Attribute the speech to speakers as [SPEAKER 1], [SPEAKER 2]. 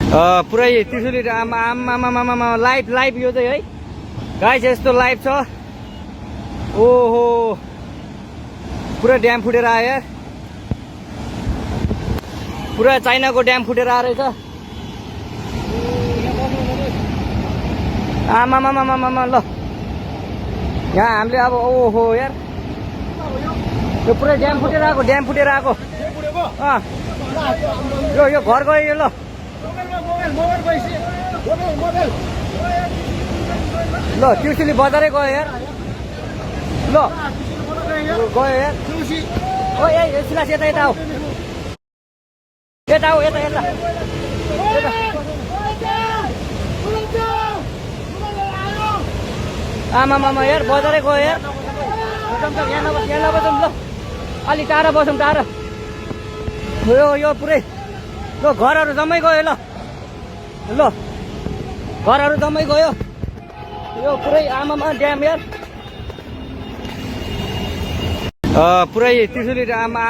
[SPEAKER 1] पुरै त्रिशुली आमा लाइभ यो चाहिँ है गाइस यस्तो लाइभ छ। ओहो पुरा ड्याम फुटेर आयो यार, पुरा चाइनाको ड्याम फुटेर आएर रहेछ। आमामामामामा ल यहाँ हामीले अब ओहो यार यो पुरै ड्याम फुटेर आएको यो घर गयो यो। ल ल त्रिशुली बजारै गयो यार। ल गयो यार। ओ ए सिलास यता आऊ, यता आमामामा यार बजारै गयो यार। यहाँ नबसौँ ल, अलि टाढा बसौँ टाढा। यो पुरै ल घरहरू जम्मै गयो। ल घरहरू जम्मै गयो यो पुरै आमामा ड्याम यार। पुरै त्रिशुली आमा